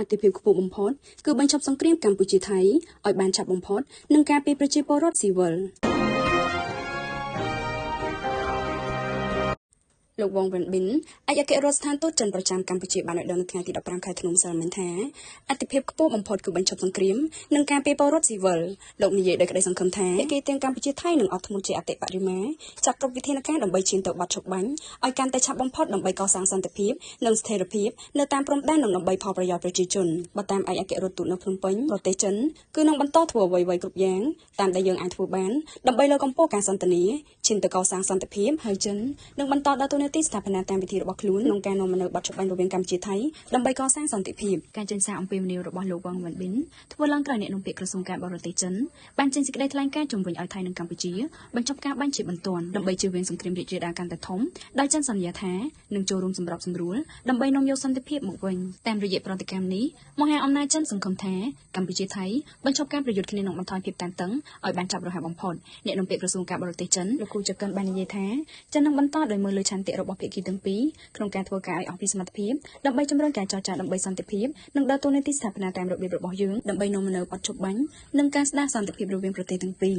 អតិភិបខ្ពស់បំផុតគឺបញ្ឈប់សង្គ្រាមកម្ពុជាថៃឲ្យបានឆាប់បំផុតនិងការពីប្រជាពលរដ្ឋស៊ីវិលលោកវងវិនប៊ិនឯកអគ្គរដ្ឋស្ថានទូតចិនប្រចាំកម្ពុជាបានឲ្យដឹងនៅថ្ងៃទី15ខែធ្នូម្សិលមិញថាអតិភិបខ្ពស់បំផុតគឺបញ្ឈប់សង្គ្រាមនិងការពីពលរដ្ឋស៊ីវិលលោកនិយាយដោយក្តីសង្ឃឹមថាគេទាំងកម្ពុជាថៃនឹងអត់ធ្មត់ជាអតិបរិមាចាត់គ្រប់វិធានការដើម្បីឈានទៅបាត់ឈប់បាញ់ឲ្យកាន់តែឆាប់បំផុតដើម្បីកសាងសន្តិភាពនិងស្ថិរភាពនៅតាមព្រំដែននិងដើម្បីផលប្រយោជន៍ប្រជាជនបើតាមឯកអគ្គរដ្ឋទូតនៅភ្នំពេញប្រទេសចិនគឺនឹងបន្តធ្វើអ្វីៗគ្រប់យ៉ាងតាមដែលយើងអាចធ្វើបានដើម្បីលើកកម្ពស់ការសន្ទនាឈានទៅកសាងសន្តិភាពហើយចិននឹងបន្តដើរតួនាទីស្ថាបនាតាមវិធីរបស់ខ្លួនក្នុងការនាំមកនូវបទច្បាញ់រវាងកម្ពុជាថៃដើម្បីកសាងសន្តិភាពការចេញសារអំពាវនាវរបស់លោកវងវិនប៊ិនធ្វើឡើងក្រោយអ្នកនាំពាក្យក្រសួងការបរទេសចិនបានចេញសេចក្តីថ្លែងការណ៍ជំរុញឲ្យថៃនិងកម្ពុជាបញ្ចប់ការបាញ់ជាបន្ទាន់ដើម្បីជៀសវាងសង្គ្រាមរីករាលដាលកាន់តែធំដោយចិនសន្យាថានឹងចូលរួមសម្របសម្រួលដើម្បីនាំយកសន្តិភាពមកវិញតាមរយៈប្រតិកម្មនេះមហាអំណាចចិនសង្ឃឹមថាកម្ពុជាថៃបញ្ឈប់ការប្រយុទ្ធគ្នានឹងបន្ថយភាពតានតឹងឲ្យបានចាប់រហ័សបំផុតអ្នកនាំពាក្យក្រសួងការបរទេសចិនលោកគូចកិនបាននិយាយថាចិននឹងបន្តដោយមើលលើឆន្ទៈរបស់ភាគីទាំងពីរក្នុងការធ្វើការឲ្យអស់ពីសមត្ថភាពដើម្បីជំរុញការចរចាដើម្បីសន្តិភាពនិងដើរតួនាទីស្ថាបនាតាមរបៀបរបស់យើងដើម្បីនាំមកនូវបទជប់បាញ់និងការស្ដារសន្តិភាពរវាងប្រទេសទាំងពីរ